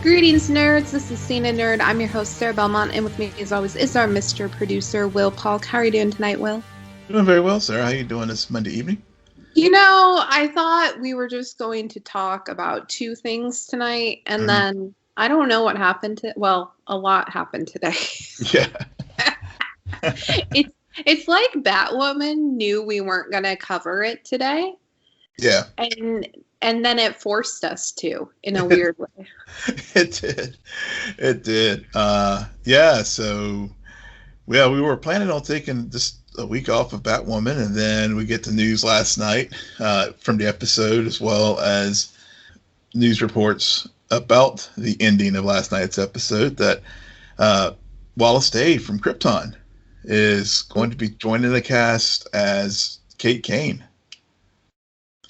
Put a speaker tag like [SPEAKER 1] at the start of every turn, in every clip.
[SPEAKER 1] Greetings, nerds. This is SNN Nerd. I'm your host, Sarah Belmont, and with me, as always, is our Mr. Producer, Will Polk. How are you doing tonight, Will?
[SPEAKER 2] Doing very well, Sarah. How are you doing this Monday evening?
[SPEAKER 1] You know, I thought we were just going to talk about two things tonight, and then I don't know what happened well, a lot happened today.
[SPEAKER 2] Yeah.
[SPEAKER 1] It's like Batwoman knew we weren't going to cover it today.
[SPEAKER 2] Yeah.
[SPEAKER 1] And then it forced us to, in a weird way.
[SPEAKER 2] It did. Yeah, so we were planning on taking just a week off of Batwoman, and then we get the news last night from the episode, as well as news reports about the ending of last night's episode, that Wallis from Krypton is going to be joining the cast as Kate Kane.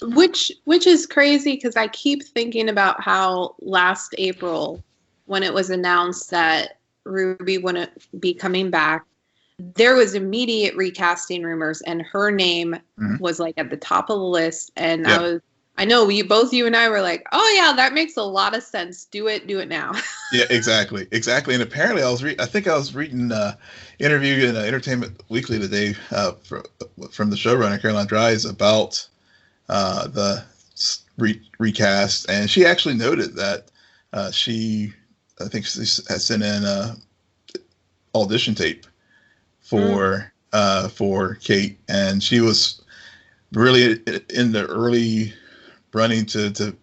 [SPEAKER 1] Which is crazy, because I keep thinking about how last April, when it was announced that Ruby wouldn't be coming back, there was immediate recasting rumors, and her name was like at the top of the list. And yep. I know you and I were like, oh yeah, that makes a lot of sense. Do it now.
[SPEAKER 2] Yeah, exactly. And apparently, I think I was reading an interview in Entertainment Weekly today from the showrunner Caroline Dries about the recast, and she actually noted that I think she has sent in an audition tape for Kate, and she was really in the early running to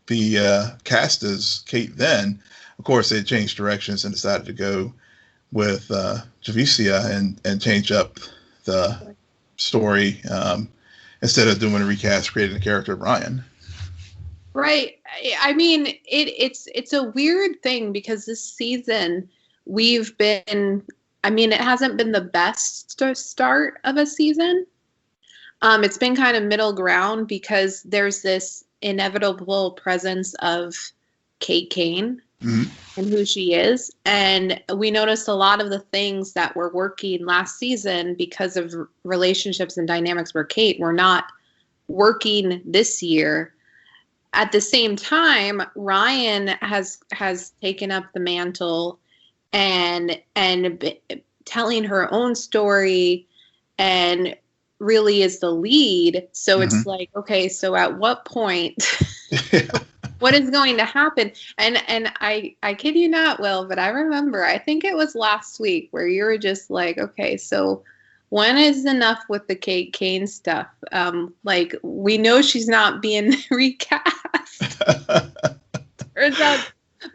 [SPEAKER 2] be cast as Kate. Then, of course, they changed directions and decided to go with Javicia and change up the story. Instead of doing a recast, creating the character of Ryan.
[SPEAKER 1] Right. I mean, it's a weird thing, because this season it hasn't been the best start of a season. It's been kind of middle ground, because there's this inevitable presence of Kate Kane and who she is. And we noticed a lot of the things that were working last season because of relationships and dynamics where Kate were not working this year. At the same time, Ryan has taken up the mantle and telling her own story, and really is the lead. So it's like, okay, so at what point what is going to happen? And I kid you not, Will, but I remember, I think it was last week, where you were just like, okay, so when is enough with the Kate Kane stuff? Like, we know she's not being recast.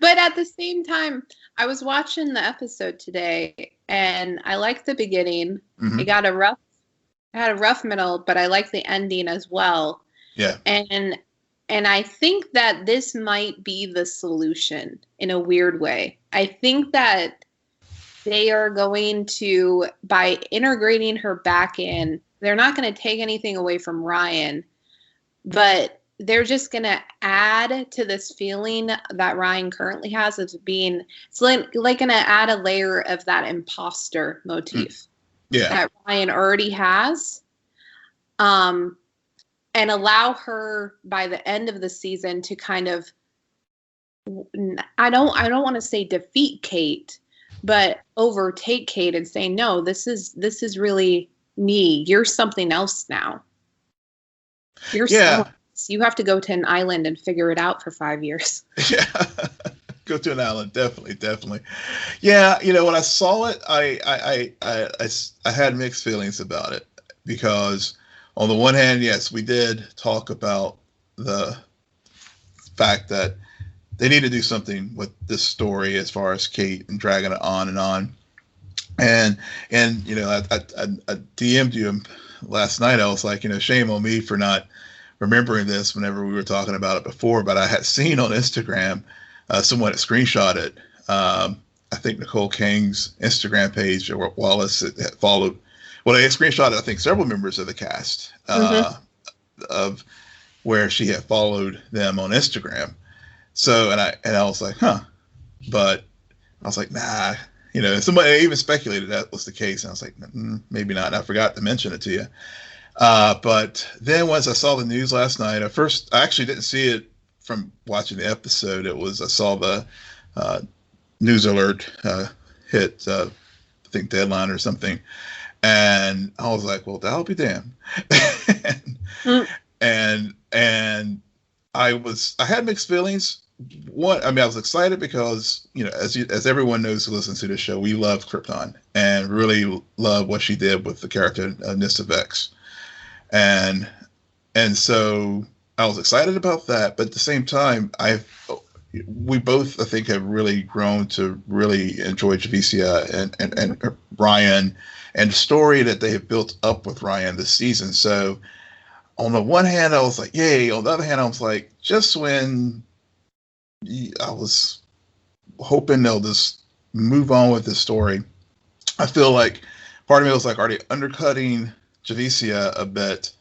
[SPEAKER 1] But at the same time, I was watching the episode today, and I liked the beginning. It had a rough middle, but I liked the ending as well.
[SPEAKER 2] Yeah.
[SPEAKER 1] And I think that this might be the solution in a weird way. I think that they are going to, by integrating her back in, they're not going to take anything away from Ryan, but they're just going to add to this feeling that Ryan currently has of being, it's like going to add a layer of that imposter motif that Ryan already has. And allow her by the end of the season to kind of, I don't want to say defeat Kate, but overtake Kate and say, no, this is really me. You're something else now. You're someone else. You have to go to an island and figure it out for 5 years.
[SPEAKER 2] Yeah. Go to an island. Definitely. Yeah. When I saw it, I had mixed feelings about it, because on the one hand, yes, we did talk about the fact that they need to do something with this story as far as Kate and dragging it on and on. And I DM'd you last night. I was like, shame on me for not remembering this whenever we were talking about it before. But I had seen on Instagram someone had screenshotted, I think, Nicole King's Instagram page, or Wallis had followed. Well, they had screenshotted, I think, several members of the cast of where she had followed them on Instagram. So, and I was like, but I was like, nah, somebody even speculated that was the case. And I was like, maybe not. And I forgot to mention it to you. But then once I saw the news last night, I actually didn't see it from watching the episode. I saw the news alert hit, I think Deadline or something, and I was like, well, that'll be damned. and I had mixed feelings. One, I mean, I was excited because, as everyone knows who listens to the show, we love Krypton and really love what she did with the character Nissa Vex, and so I was excited about that. But at the same time, we both, I think, have really grown to really enjoy Javicia and Ryan and the story that they have built up with Ryan this season. So on the one hand, I was like, yay. On the other hand, I was like, just when I was hoping they'll just move on with this story, I feel like part of me was like, are they undercutting Javicia a bit,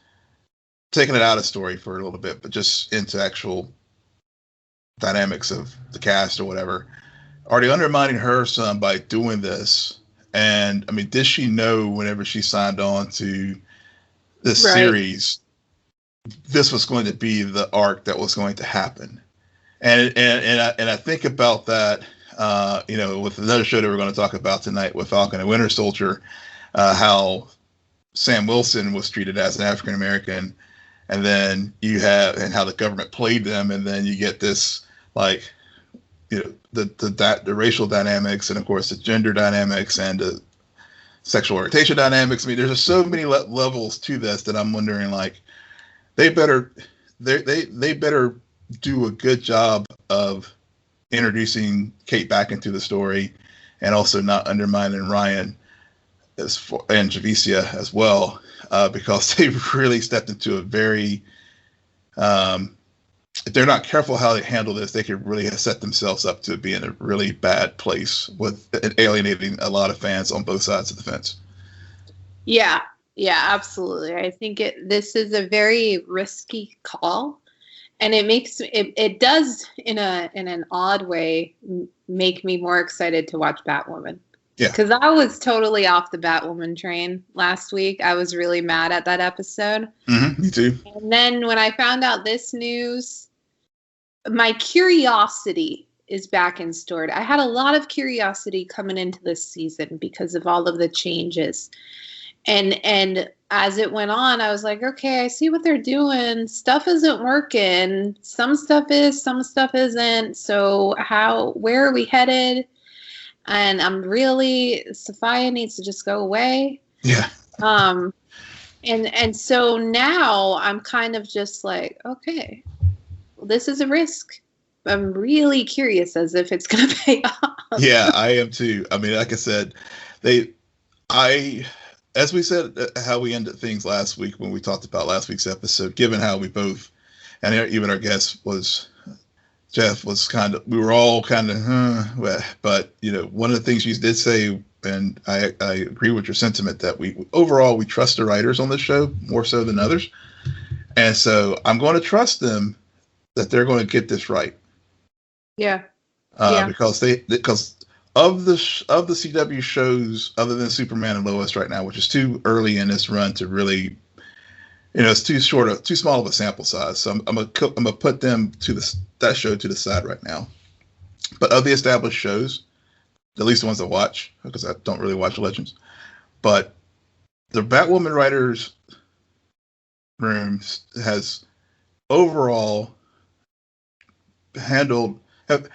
[SPEAKER 2] taking it out of story for a little bit, but just into actual dynamics of the cast or whatever? Are they undermining her some by doing this? And I mean, did she know whenever she signed on to this series, this was going to be the arc that was going to happen? And I think about that, with another show that we're going to talk about tonight with Falcon and Winter Soldier, how Sam Wilson was treated as an African American, and then and how the government played them, and then you get this, like, the racial dynamics, and of course the gender dynamics and the sexual orientation dynamics. I mean, there's just so many levels to this that I'm wondering, like, they better do a good job of introducing Kate back into the story, and also not undermining Ryan and Javicia as well, because they've really stepped into a very, if they're not careful how they handle this, they could really set themselves up to be in a really bad place with alienating a lot of fans on both sides of the fence.
[SPEAKER 1] Yeah, absolutely. I think this is a very risky call. And it does in an odd way make me more excited to watch Batwoman. Yeah. Because I was totally off the Batwoman train last week. I was really mad at that episode.
[SPEAKER 2] Mm-hmm, me too.
[SPEAKER 1] And then when I found out this news, my curiosity is back in stored. I had a lot of curiosity coming into this season because of all of the changes. And as it went on, I was like, okay, I see what they're doing. Stuff isn't working. Some stuff is, some stuff isn't. So where are we headed? And Sophia needs to just go away.
[SPEAKER 2] Yeah.
[SPEAKER 1] And so now I'm kind of just like, okay, well, this is a risk. I'm really curious as if it's going to pay off.
[SPEAKER 2] Yeah, I am too. I mean, like I said, as we said, how we ended things last week when we talked about last week's episode, given how we both, and even our guest Jeff was we were all kind of, but one of the things you did say, and I agree with your sentiment, that overall we trust the writers on this show more so than others. And so I'm going to trust them that they're going to get this right.
[SPEAKER 1] Yeah.
[SPEAKER 2] Because of the CW shows, other than Superman and Lois right now, which is too early in this run to really, it's too small of a sample size. So I'm gonna put them that show to the side right now. But of the established shows, at least the ones I watch, because I don't really watch Legends, but the Batwoman writers' room has overall have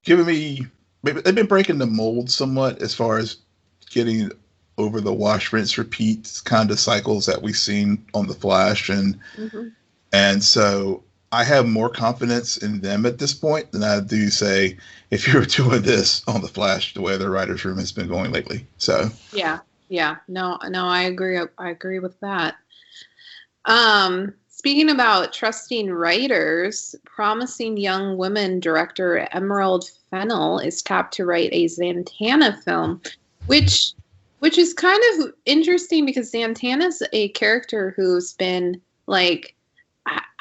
[SPEAKER 2] given me. Maybe they've been breaking the mold somewhat as far as getting over the wash, rinse, repeat kind of cycles that we've seen on The Flash, and so I have more confidence in them at this point than I do, say, if you're doing this on The Flash the way the writers' room has been going lately. So
[SPEAKER 1] yeah, no, I agree. I agree with that. Speaking about trusting writers, promising young woman director Emerald Fennel is tapped to write a Zatanna film, which is kind of interesting because Zatanna's a character who's been, like,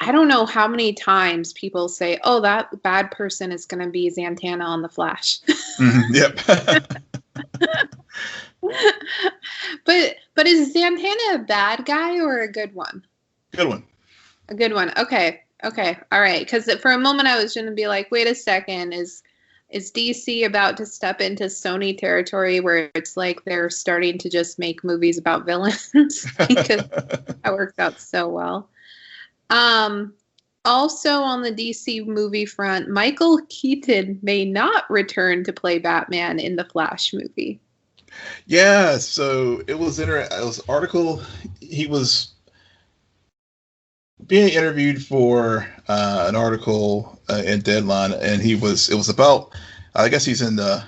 [SPEAKER 1] I don't know how many times people say, oh, that bad person is going to be Zatanna on The Flash.
[SPEAKER 2] Yep.
[SPEAKER 1] But is Zatanna a bad guy or a good one?
[SPEAKER 2] Good one.
[SPEAKER 1] A good one. Okay. All right. Because for a moment I was going to be like, wait a second, is Is DC about to step into Sony territory where it's like they're starting to just make movies about villains? Because that worked out so well. Also on the DC movie front, Michael Keaton may not return to play Batman in the Flash movie.
[SPEAKER 2] Yeah, so it was it was an article. He was being interviewed for an article in Deadline, and it was about, I guess he's in the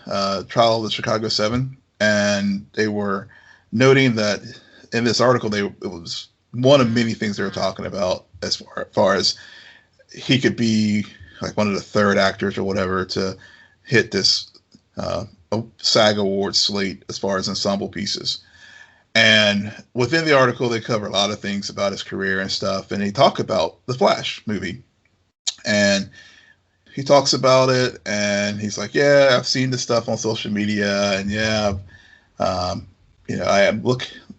[SPEAKER 2] trial of the Chicago 7, and they were noting that in this article, it was one of many things they were talking about as far as he could be like one of the third actors or whatever to hit this SAG Award slate as far as ensemble pieces. And within the article, they cover a lot of things about his career and stuff. And he talked about the Flash movie. And he talks about it, and he's like, yeah, I've seen this stuff on social media. And yeah, I am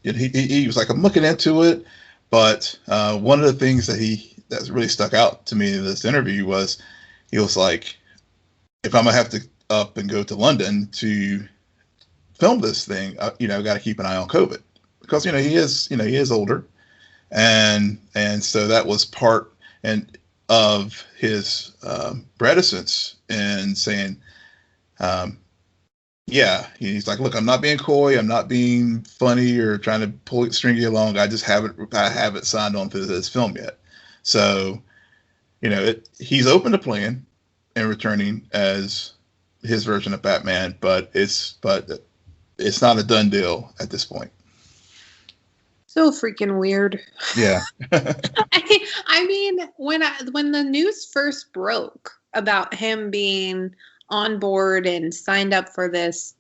[SPEAKER 2] he was like, I'm looking into it. But one of the things that really stuck out to me in this interview was he was like, if I'm going to have to up and go to London to film this thing, I've got to keep an eye on COVID, because he is older, and so that was part of his reticence in saying, he's like, look, I'm not being coy, I'm not being funny or trying to string you along. I haven't signed on to this film yet. So he's open to playing and returning as his version of Batman, but it's not a done deal at this point.
[SPEAKER 1] So freaking weird.
[SPEAKER 2] Yeah.
[SPEAKER 1] I mean, when the news first broke about him being on board and signed up for this,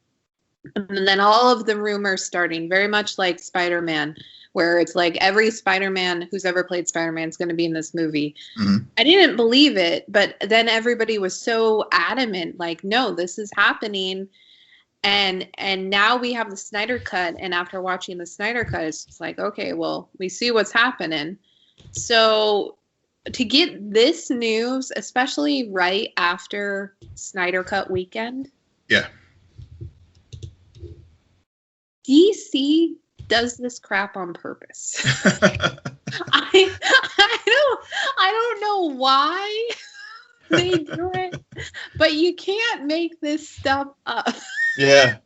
[SPEAKER 1] and then all of the rumors starting, very much like Spider-Man, where it's like every Spider-Man who's ever played Spider-Man is going to be in this movie. Mm-hmm. I didn't believe it, but then everybody was so adamant, like, no, this is happening. And now we have the Snyder Cut, and after watching the Snyder Cut, it's just like, okay, well, we see what's happening. So to get this news, especially right after Snyder Cut weekend,
[SPEAKER 2] yeah,
[SPEAKER 1] DC does this crap on purpose. I don't know why they do it, but you can't make this stuff up.
[SPEAKER 2] Yeah.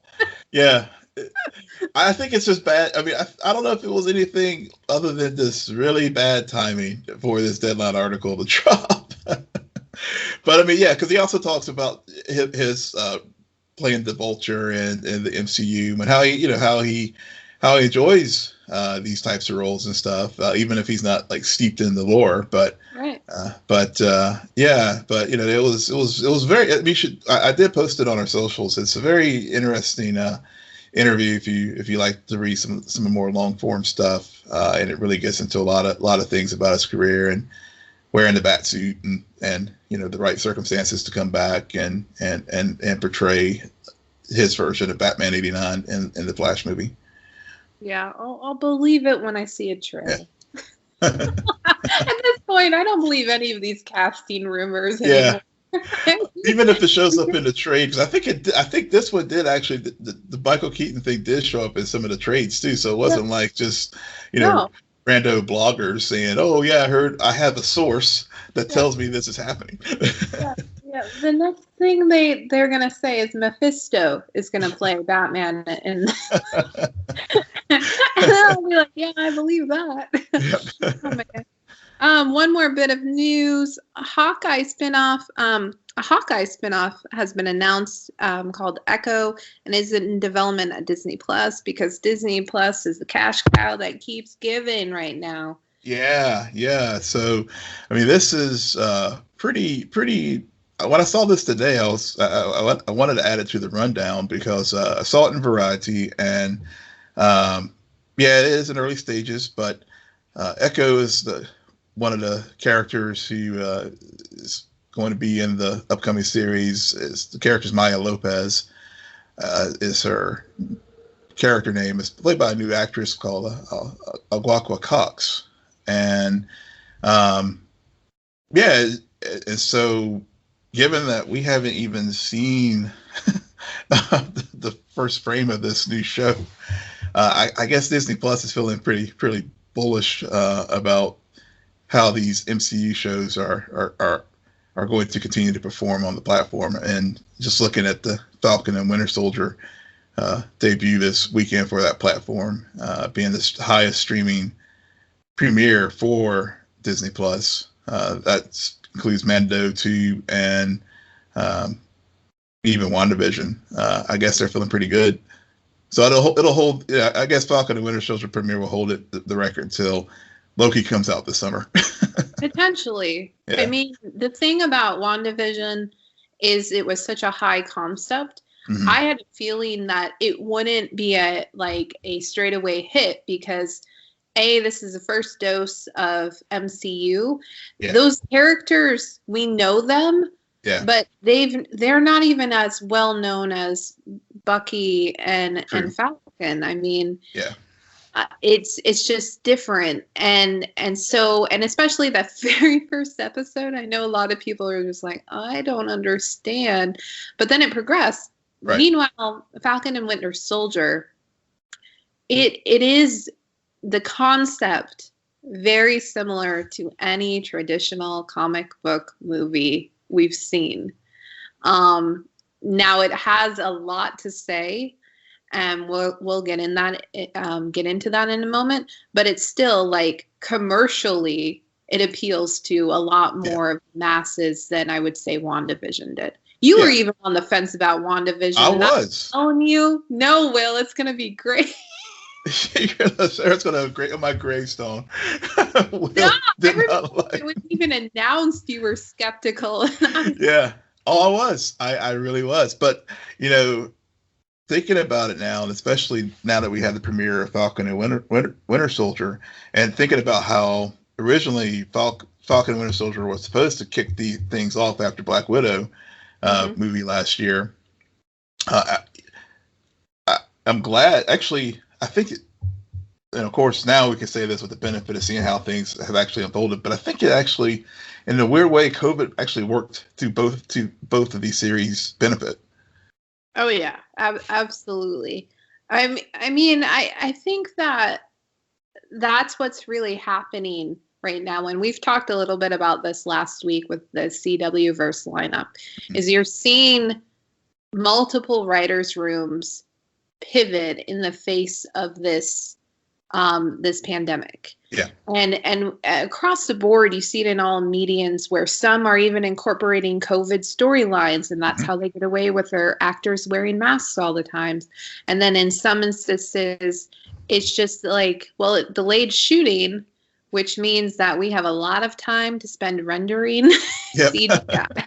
[SPEAKER 2] I think it's just bad. I mean, I don't know if it was anything other than this really bad timing for this Deadline article to drop. But I mean, yeah, because he also talks about his playing the Vulture in the MCU, and how he enjoys these types of roles and stuff, even if he's not like steeped in the lore. But
[SPEAKER 1] right.
[SPEAKER 2] It was very. I did post it on our socials. It's a very interesting interview if you like to read some more long form stuff, and it really gets into a lot of things about his career and wearing the bat suit and the right circumstances to come back and portray his version of Batman '89 in the Flash movie.
[SPEAKER 1] Yeah, I'll believe it when I see a trailer. Yeah. At this point, I don't believe any of these casting rumors anymore.
[SPEAKER 2] Even if it shows up in the trade, because I think this one did actually. The Michael Keaton thing did show up in some of the trades too, so it wasn't like just rando bloggers saying, "Oh yeah, I have a source that tells me this is happening."
[SPEAKER 1] Yeah. The next thing they're gonna say is Mephisto is gonna play Batman, and I'll be like, yeah, I believe that. Yep. Oh my God. One more bit of news: a Hawkeye spinoff has been announced, called Echo, and is in development at Disney Plus, because Disney Plus is the cash cow that keeps giving right now.
[SPEAKER 2] Yeah. So, I mean, this is pretty. When I saw this today, I wanted to add it to the rundown because I saw it in Variety, and it is in early stages. But Echo is one of the characters who is going to be in the upcoming series. The character's Maya Lopez. Is her character name. Is played by a new actress called Agwakwa Cox, and and so given that we haven't even seen the first frame of this new show, I guess Disney Plus is feeling pretty bullish about how these MCU shows are going to continue to perform on the platform. And just looking at the Falcon and Winter Soldier debut this weekend for that platform, being the highest streaming premiere for Disney Plus, that includes Mando 2 and even WandaVision. I guess they're feeling pretty good. So it'll hold. Yeah, I guess Falcon and Winter Soldier premiere will hold the record until Loki comes out this summer.
[SPEAKER 1] Potentially.
[SPEAKER 2] Yeah.
[SPEAKER 1] I mean, the thing about WandaVision is it was such a high concept.
[SPEAKER 2] Mm-hmm.
[SPEAKER 1] I had a feeling that it wouldn't be a straightaway hit because this is the first dose of MCU.
[SPEAKER 2] Yeah.
[SPEAKER 1] Those characters, we know them, but they're not even as well known as Bucky and Falcon. I mean, it's just different, and especially that very first episode. I know a lot of people are just like, I don't understand, but then it progressed. Right. Meanwhile, Falcon and Winter Soldier, it is the concept very similar to any traditional comic book movie we've seen. Now it has a lot to say, and we'll get into that in a moment. But it's still like commercially, it appeals to a lot more of masses than I would say WandaVision did. You were even on the fence about WandaVision.
[SPEAKER 2] I was
[SPEAKER 1] telling you, no, Will, it's gonna be great.
[SPEAKER 2] Sarah's gonna grade on my gravestone.
[SPEAKER 1] It was even announced you were skeptical.
[SPEAKER 2] Yeah. Oh, I was. I really was. But thinking about it now, and especially now that we had the premiere of Falcon and Winter Soldier, and thinking about how originally Falcon and Winter Soldier was supposed to kick the things off after Black Widow movie last year. I'm glad. Actually, I think, and of course now we can say this with the benefit of seeing how things have actually unfolded, but I think it actually, in a weird way, COVID actually worked to both of these series' benefit.
[SPEAKER 1] Oh yeah, absolutely. I mean, I think that's what's really happening right now, and we've talked a little bit about this last week with the CW verse lineup, is you're seeing multiple writers' rooms pivot in the face of this pandemic.
[SPEAKER 2] Yeah.
[SPEAKER 1] And across the board, you see it in all medians where some are even incorporating COVID storylines, and that's how they get away with their actors wearing masks all the time. And then in some instances, it's just like, well, it delayed shooting, which means that we have a lot of time to spend rendering CGI.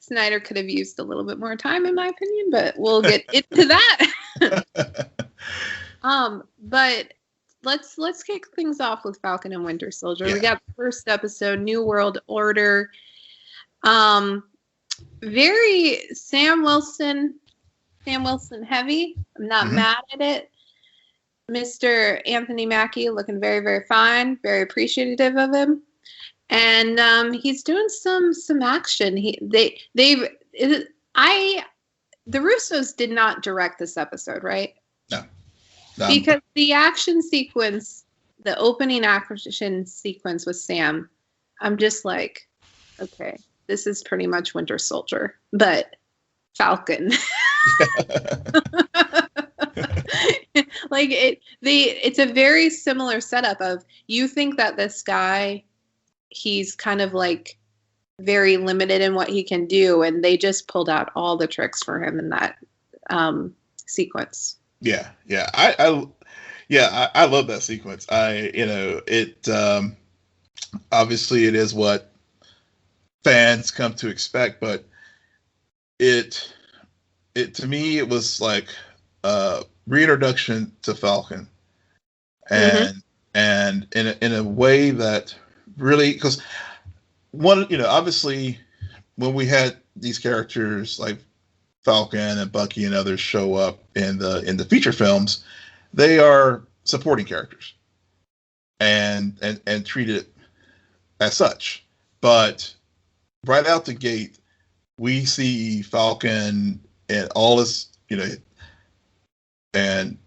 [SPEAKER 1] Snyder could have used a little bit more time, in my opinion, but we'll get into that. But let's kick things off with Falcon and Winter Soldier. We got the first episode, New World Order. Very Sam Wilson heavy. I'm not mad at it. Mr. Anthony Mackie looking very, very fine, very appreciative of him. And he's doing some action. The Russos did not direct this episode, right?
[SPEAKER 2] No.
[SPEAKER 1] Because the action sequence, the opening action sequence with Sam, I'm just like, okay, this is pretty much Winter Soldier, but Falcon. Like it's a very similar setup of, you think that this guy, he's kind of like very limited in what he can do, and they just pulled out all the tricks for him in that sequence. I love that sequence. Obviously it is what fans come to expect, but it to me, it was like reintroduction to Falcon, and in a way that really, because obviously when we had these characters like Falcon and Bucky and others show up in the feature films, they are supporting characters and treated as such.
[SPEAKER 2] But right out the gate, we see Falcon and all his, and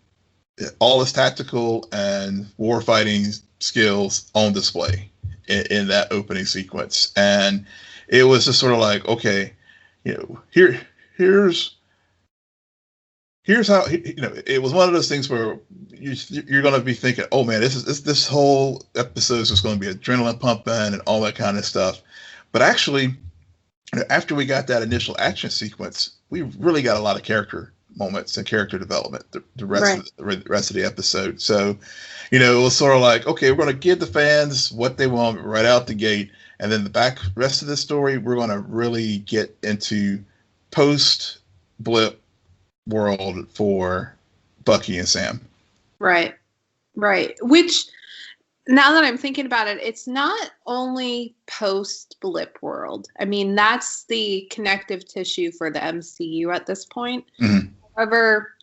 [SPEAKER 2] all his tactical and warfighting skills on display in that opening sequence. And it was just sort of like, okay, here's how, it was one of those things where you're going to be thinking, oh man, this whole episode is just going to be adrenaline pumping and all that kind of stuff. But actually, after we got that initial action sequence, we really got a lot of character moments and character development the rest of the episode. So, it was sort of like, okay, we're going to give the fans what they want right out the gate, and then the rest of the story, we're going to really get into post-blip world for Bucky and Sam.
[SPEAKER 1] Right. Which, now that I'm thinking about it, it's not only post-blip world. I mean, that's the connective tissue for the MCU at this point.
[SPEAKER 2] Mm-hmm.
[SPEAKER 1] However,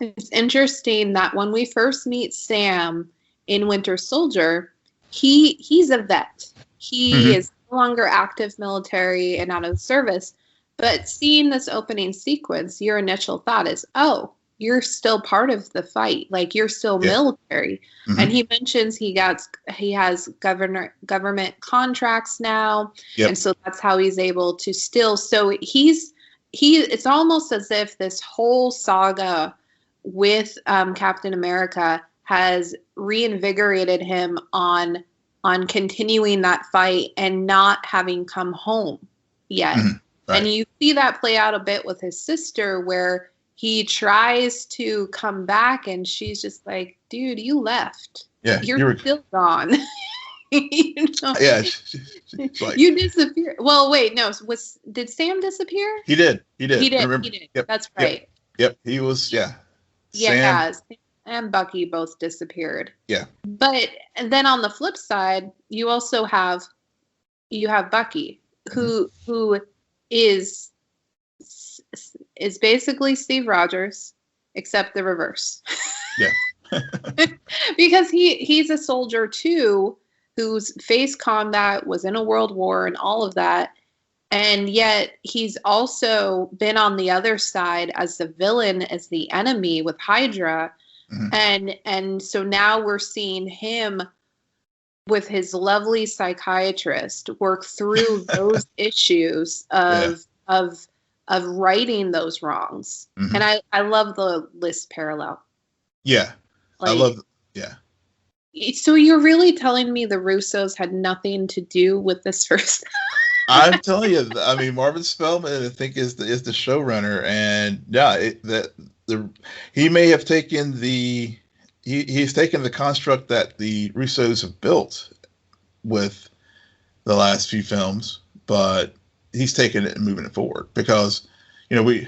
[SPEAKER 1] it's interesting that when we first meet Sam in Winter Soldier, he's a vet. He is no longer active military and out of service. But seeing this opening sequence, your initial thought is, oh, you're still part of the fight. Like, you're still military. Mm-hmm. And he mentions he has government contracts now. Yep. And so that's how he's able to still. So it's almost as if this whole saga with Captain America has reinvigorated him on continuing that fight and not having come home yet. Mm-hmm. Right. And you see that play out a bit with his sister, where he tries to come back and she's just like, dude, you left.
[SPEAKER 2] Yeah,
[SPEAKER 1] you're still gone.
[SPEAKER 2] Yeah, like,
[SPEAKER 1] you disappeared. Well, wait, no. Did Sam disappear?
[SPEAKER 2] He did.
[SPEAKER 1] He did. Yep. That's right.
[SPEAKER 2] Yep. He was. Yeah.
[SPEAKER 1] Yeah. Sam and Bucky both disappeared.
[SPEAKER 2] Yeah.
[SPEAKER 1] But then on the flip side, you also have Bucky, who is basically Steve Rogers, except the reverse.
[SPEAKER 2] Yeah.
[SPEAKER 1] Because he's a soldier too, who's faced combat, was in a world war and all of that. And yet he's also been on the other side as the villain, as the enemy with Hydra. Mm-hmm. And so now we're seeing him with his lovely psychiatrist work through those issues of righting those wrongs. Mm-hmm. And I love the list parallel.
[SPEAKER 2] Yeah. I love, yeah.
[SPEAKER 1] So you're really telling me the Russos had nothing to do with this first?
[SPEAKER 2] I'm telling you, I mean, Marvin Spellman, I think, is the showrunner, and yeah, he may have taken he's taken the construct that the Russos have built with the last few films, but he's taken it and moving it forward because, because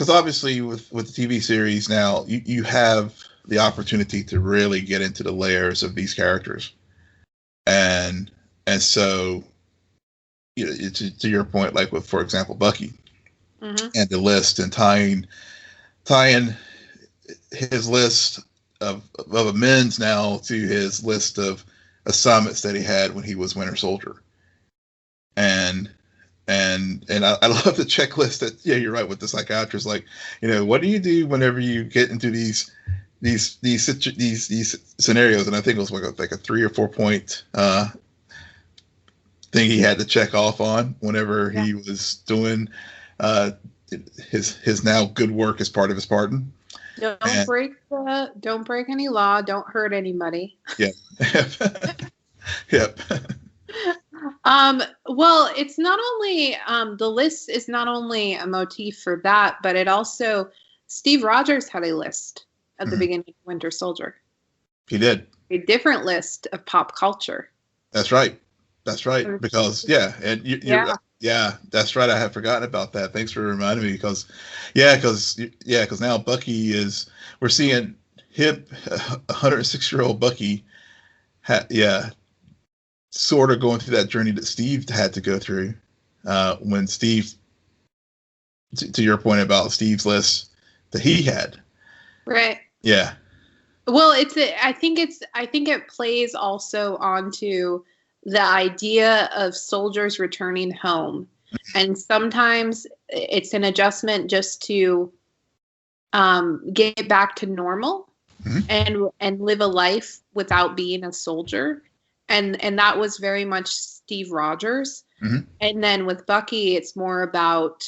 [SPEAKER 2] obviously with the TV series now, you have the opportunity to really get into the layers of these characters, and so, to your point, like with, for example, Bucky, mm-hmm. and the list, and tying his list of amends now to his list of assignments that he had when he was Winter Soldier, and I love the checklist that, yeah, you're right, with the psychiatrist, like, what do you do whenever you get into these scenarios? And I think it was like a 3 or 4 point thing he had to check off on whenever he was doing his now good work as part of his pardon.
[SPEAKER 1] Don't break any law. Don't hurt anybody.
[SPEAKER 2] Yeah. Yep.
[SPEAKER 1] Well, it's not only the list is not only a motif for that, but it also, Steve Rogers had a list at the beginning of Winter Soldier.
[SPEAKER 2] He did.
[SPEAKER 1] A different list of pop culture.
[SPEAKER 2] That's right. Because that's right. I had forgotten about that. Thanks for reminding me, because now Bucky we're seeing hip 106-year-old Bucky, sort of going through that journey that Steve had to go through when Steve, to your point about Steve's list that he had.
[SPEAKER 1] Right.
[SPEAKER 2] Yeah.
[SPEAKER 1] Well, I think it plays also onto the idea of soldiers returning home. And sometimes it's an adjustment just to get back to normal and live a life without being a soldier. And that was very much Steve Rogers. And then with Bucky, it's more about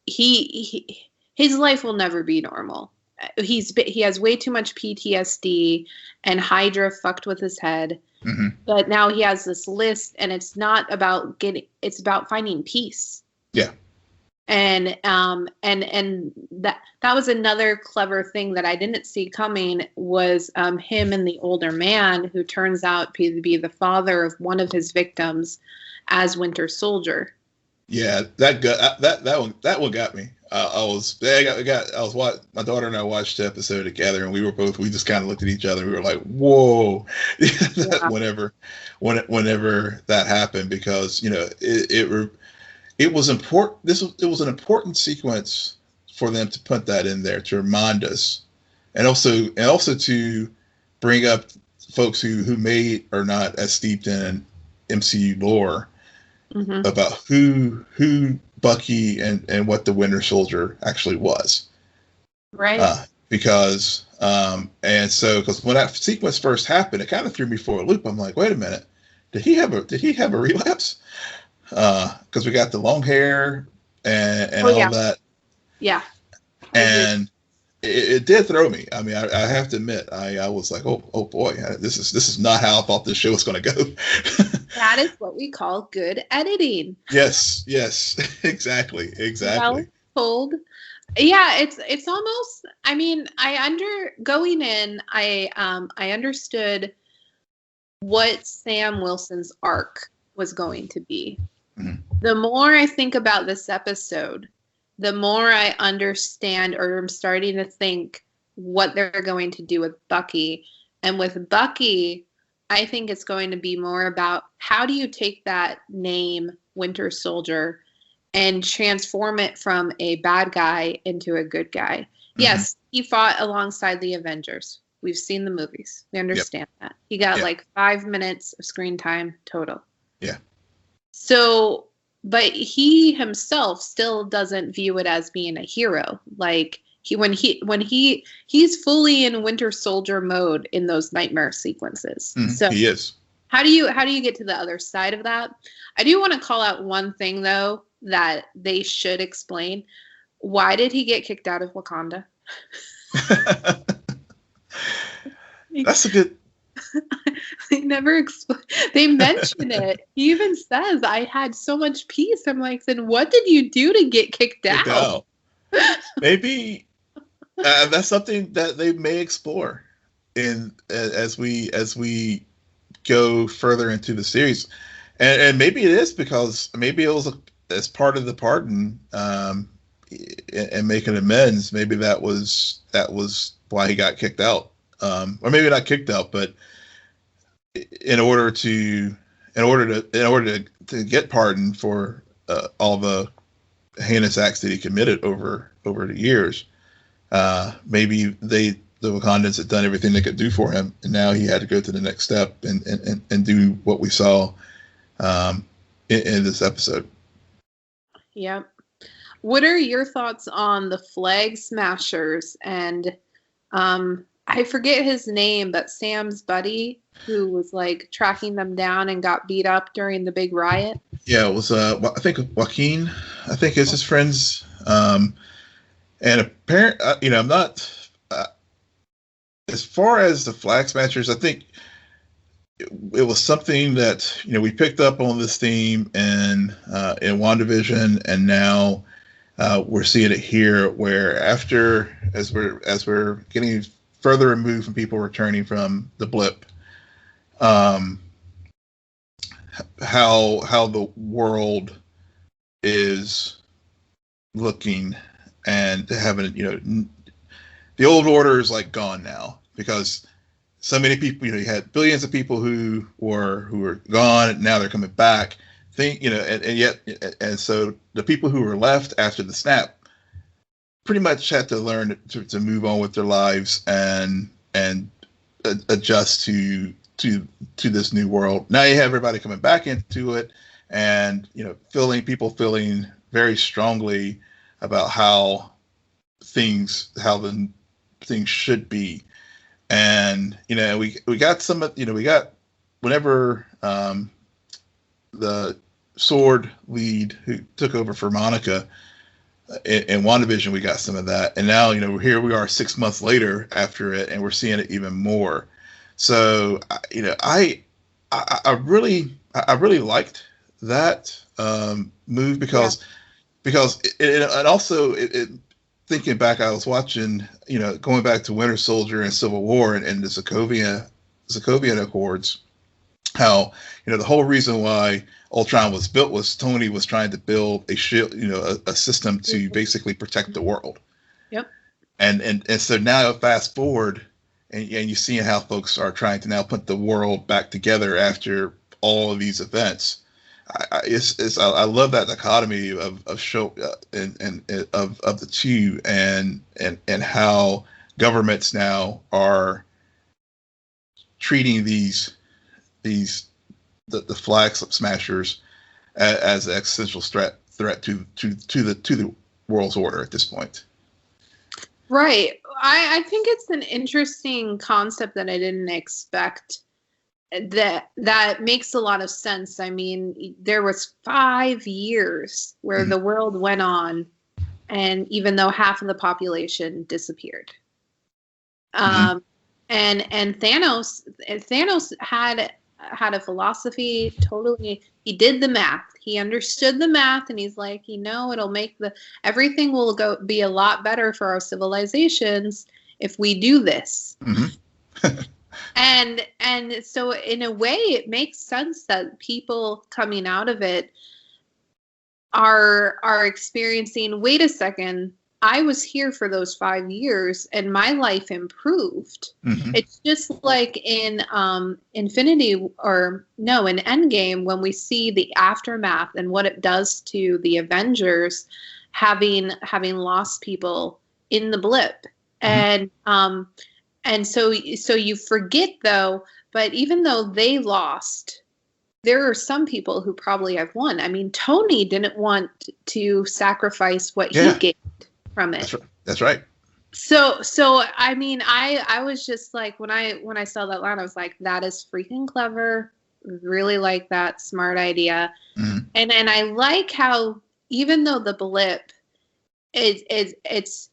[SPEAKER 1] his life will never be normal. He has way too much PTSD, and Hydra fucked with his head. But now he has this list, and it's not about it's about finding peace.
[SPEAKER 2] Yeah.
[SPEAKER 1] And that was another clever thing that I didn't see coming was him and the older man who turns out to be the father of one of his victims as Winter Soldier.
[SPEAKER 2] Yeah, that one got me. My daughter and I watched the episode together, and we just kind of looked at each other. And we were like, "Whoa!" Yeah. whenever that happened, because it was important. It was an important sequence for them to put that in there to remind us, and also to bring up folks who may are not as steeped in MCU lore about who Bucky and what the Winter Soldier actually was.
[SPEAKER 1] Right.
[SPEAKER 2] Because when that sequence first happened, it kind of threw me for a loop. I'm like, wait a minute, did he have a relapse? Because we got the long hair and all that.
[SPEAKER 1] Yeah.
[SPEAKER 2] And it did throw me. I mean, I have to admit, I was like, oh boy, this is not how I thought this show was going to go.
[SPEAKER 1] That is what we call good editing.
[SPEAKER 2] Yes, exactly.
[SPEAKER 1] Well told. Yeah, it's almost. I mean, going in, I understood what Sam Wilson's arc was going to be. The more I think about this episode, the more I understand, or I'm starting to think what they're going to do with Bucky. And with Bucky, I think it's going to be more about how do you take that name Winter Soldier and transform it from a bad guy into a good guy. Yes, he fought alongside the Avengers. We've seen the movies. We understand that. He got like 5 minutes of screen time total.
[SPEAKER 2] Yeah.
[SPEAKER 1] So, but he himself still doesn't view it as being a hero. Like he's fully in Winter Soldier mode in those nightmare sequences. So
[SPEAKER 2] he is.
[SPEAKER 1] How do you get to the other side of that? I do want to call out one thing though that they should explain. Why did he get kicked out of Wakanda?
[SPEAKER 2] That's a good.
[SPEAKER 1] They never explain. They mention it. He even says, "I had so much peace." I'm like, then what did you do to get kicked out?
[SPEAKER 2] Maybe that's something that they may explore as we go further into the series, and maybe it is because maybe it was as part of the pardon and making amends. Maybe that was why he got kicked out, or maybe not kicked out, but in order to get pardoned for all the heinous acts that he committed over the years. Maybe the Wakandans had done everything they could do for him, and now he had to go to the next step and do what we saw in this episode.
[SPEAKER 1] Yep. What are your thoughts on the Flag Smashers and I forget his name, but Sam's buddy who was like tracking them down and got beat up during the big riot?
[SPEAKER 2] Yeah, it was I think Joaquin, I think is his friend's. And apparently, I'm not. As far as the Flag Smashers, I think it was something that we picked up on this theme in WandaVision, and now we're seeing it here. Where as we're getting further removed from people returning from the blip, how the world is looking. And having the old order is like gone now because so many people. You had billions of people who were gone, and now they're coming back. And so the people who were left after the snap pretty much had to learn to move on with their lives and adjust to to this new world. Now you have everybody coming back into it, and people feeling very strongly about how the things should be. And we got some of whenever the Sword lead who took over for Monica in WandaVision, we got some of that, and now here we are 6 months later after it, and we're seeing it even more. So I really liked that move because and also thinking back, I was watching going back to Winter Soldier and Civil War and the Sokovian Accords, how the whole reason why Ultron was built was Tony was trying to build a shield, a system to basically protect the world.
[SPEAKER 1] Yep. And
[SPEAKER 2] so now fast forward, and you see how folks are trying to now put the world back together after all of these events. I love that dichotomy of show and of the two, and how governments now are treating the flag smashers as an existential threat to the world's order at this point.
[SPEAKER 1] Right. I think it's an interesting concept that I didn't expect. That makes a lot of sense. I mean, there was 5 years where the world went on, and even though half of the population disappeared. And Thanos had a philosophy. Totally, he did the math. He understood the math, and he's like, it'll make everything will be a lot better for our civilizations if we do this. And so in a way, it makes sense that people coming out of it are experiencing, wait a second, I was here for those 5 years and my life improved. It's just like in Endgame, when we see the aftermath and what it does to the Avengers, having lost people in the blip. And so you forget, though, but even though they lost, there are some people who probably have won. I mean, Tony didn't want to sacrifice what he gained from it.
[SPEAKER 2] That's right.
[SPEAKER 1] So I mean, I was just like, when I saw that line, I was like, that is freaking clever. Really like that. Smart idea. And I like how, even though the blip it's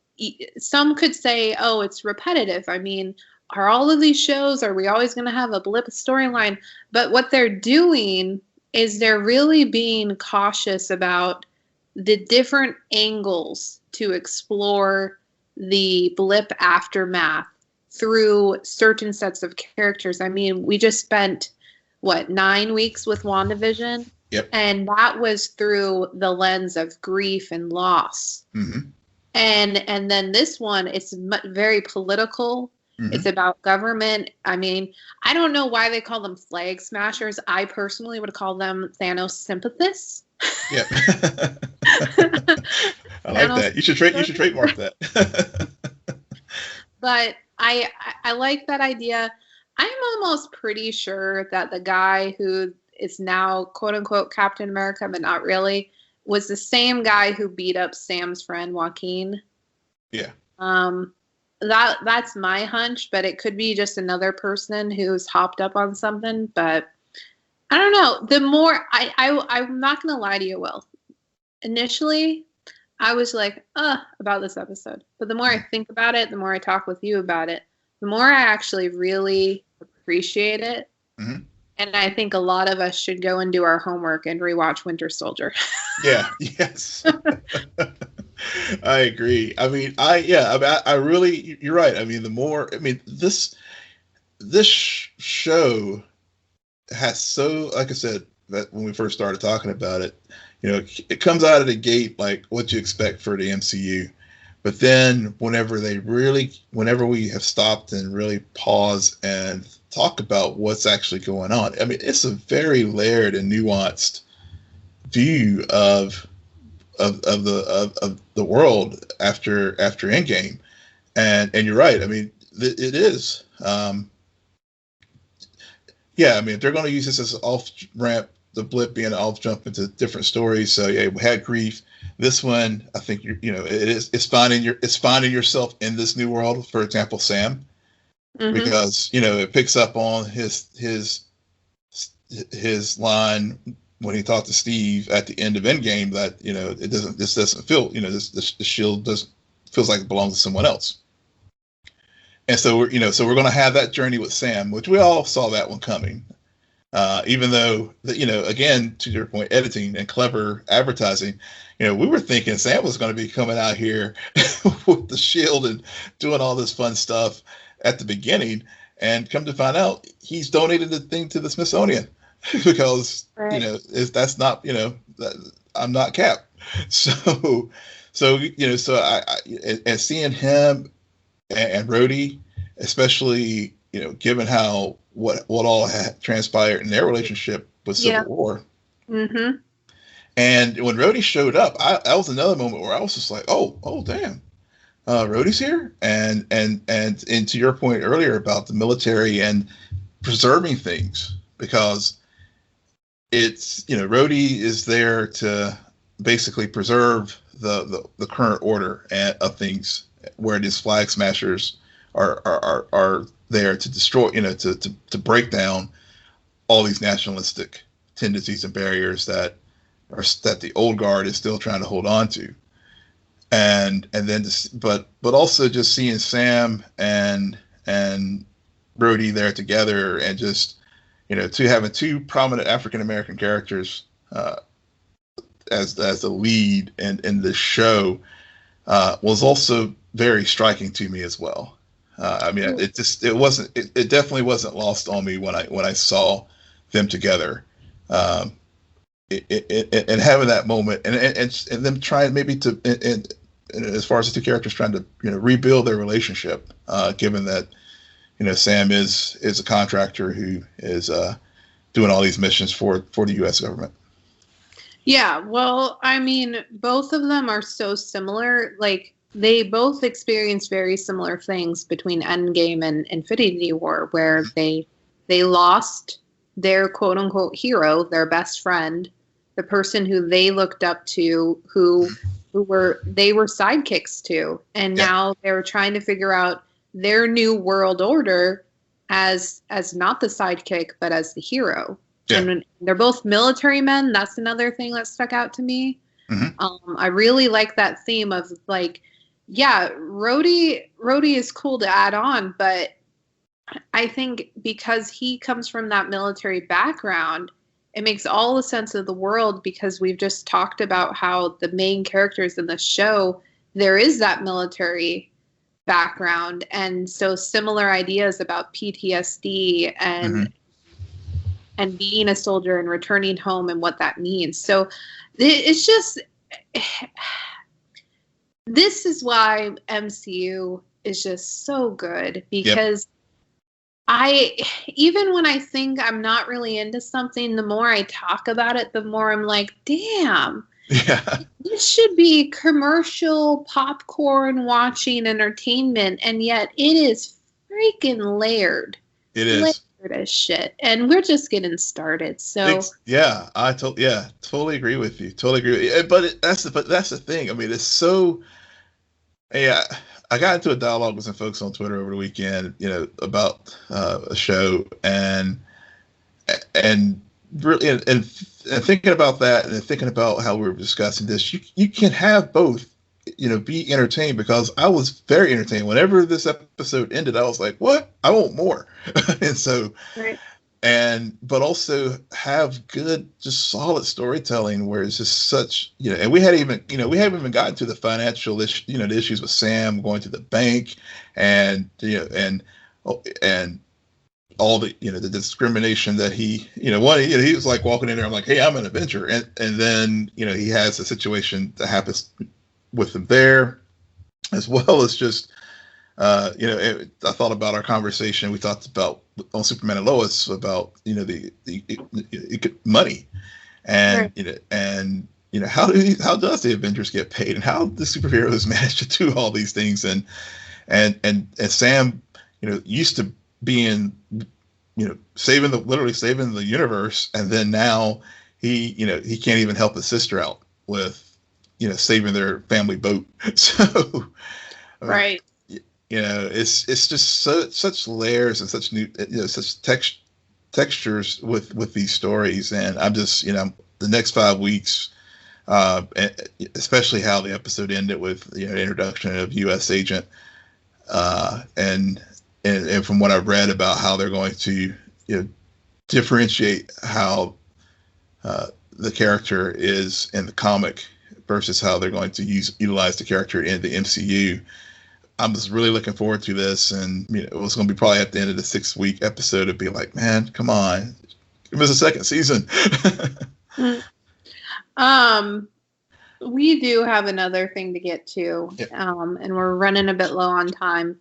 [SPEAKER 1] some could say, oh, it's repetitive. I mean, are all of these shows, are we always going to have a blip storyline? But what they're doing is they're really being cautious about the different angles to explore the blip aftermath through certain sets of characters. I mean, we just spent, 9 weeks with WandaVision?
[SPEAKER 2] Yep.
[SPEAKER 1] And that was through the lens of grief and loss. And then this one, it's very political. It's about government. I mean, I don't know why they call them flag smashers. I personally would call them Thanos sympathists.
[SPEAKER 2] Yeah. I like that. You should trademark that.
[SPEAKER 1] But I like that idea. I'm almost pretty sure that the guy who is now quote unquote Captain America, but not really, was the same guy who beat up Sam's friend Joaquin. Yeah. That's my hunch, but it could be just another person who's hopped up on something. But I don't know. The more I'm not gonna lie to you, Will. Initially, I was like, about this episode. But the more I think about it, the more I talk with you about it, the more I actually really appreciate it. And I think a lot of us should go and do our homework and rewatch Winter Soldier.
[SPEAKER 2] Yes. I agree. I mean, I really, you're right. I mean, this show has so, like I said, that when we first started talking about it, it comes out of the gate like what you expect for the MCU. But then whenever we have stopped and really pause and talk about what's actually going on, I mean, it's a very layered and nuanced view of the world after Endgame, and you're right. I mean, it is. yeah, I mean, if they're going to use this as an off ramp, the blip being an off jump into different stories. So yeah, we had Grief. This one, I think it's finding yourself in this new world. For example, Sam, because it picks up on his line when he talked to Steve at the end of Endgame that this doesn't feel the shield feels like it belongs to someone else. And so we're going to have that journey with Sam, which we all saw that one coming. Even though, again, to your point, editing and clever advertising, we were thinking Sam was going to be coming out here with the shield and doing all this fun stuff at the beginning, and come to find out he's donated the thing to the Smithsonian because, that's not, I'm not Cap. So I and seeing him and Rhodey, especially, given how what all had transpired in their relationship with Civil War. Mm-hmm. And when Rhodey showed up, that was another moment where I was just like, oh damn, Rhodey's here. And to your point earlier about the military and preserving things, because it's, Rhodey is there to basically preserve the current order of things, where these flag smashers are there to destroy, to break down all these nationalistic tendencies and barriers that the old guard is still trying to hold on to. And then but also just seeing Sam and Rhodey there together, and just having two prominent African American characters as the lead in the show was also very striking to me as well. I mean, it definitely wasn't lost on me when I saw them together, and having that moment, and them trying maybe to, and as far as the two characters trying to rebuild their relationship, given that Sam is a contractor who is doing all these missions for the U.S. government.
[SPEAKER 1] Yeah, well, I mean, both of them are so similar. Like, they both experience very similar things between Endgame and Infinity War, where they lost their quote unquote hero, their best friend, the person who they looked up to, who they were sidekicks to, and now they're trying to figure out their new world order as not the sidekick but as the hero. Yeah. And they're both military men. That's another thing that stuck out to me. Mm-hmm. I really like that theme of, like, yeah, Rhodey is cool to add on, but I think because he comes from that military background, it makes all the sense of the world, because we've just talked about how the main characters in the show, there is that military background, and so similar ideas about PTSD and being a soldier and returning home and what that means. So it's just, this is why MCU is just so good, because even when I think I'm not really into something, the more I talk about it, the more I'm like, damn, this should be commercial popcorn watching entertainment, and yet it is freaking layered. It is as shit, and we're just getting started. So
[SPEAKER 2] I totally agree with you. Totally agree with you. But that's the thing. I mean, it's so. Yeah, I got into a dialogue with some folks on Twitter over the weekend, about a show, and really, and thinking about that, and thinking about how we were discussing this, you can have both, be entertained, because I was very entertained. Whenever this episode ended, I was like, what? I want more. And so, but also have good, just solid storytelling where it's just such, and we haven't even gotten to the financial issue, the issues with Sam going to the bank, and all the, the discrimination that he was like walking in there. I'm like, hey, I'm an Avenger. And then, he has a situation that happens with him there, as well as just, I thought about our conversation we talked about on Superman and Lois about, the money, and, how does the Avengers get paid, and how the superheroes manage to do all these things. And Sam, used to being literally saving the universe, and then now he can't even help his sister out with saving their family boat. So
[SPEAKER 1] right.
[SPEAKER 2] It's just such layers and such new such textures with these stories, and I'm just the next 5 weeks, especially how the episode ended with the introduction of U.S. Agent, and from what I've read about how they're going to differentiate how the character is in the comic versus how they're going to utilize the character in the MCU. I'm just really looking forward to this, and it was going to be probably at the end of the 6-week episode to be like, man, come on, give us a second season.
[SPEAKER 1] We do have another thing to get to,
[SPEAKER 2] yep.
[SPEAKER 1] And we're running a bit low on time.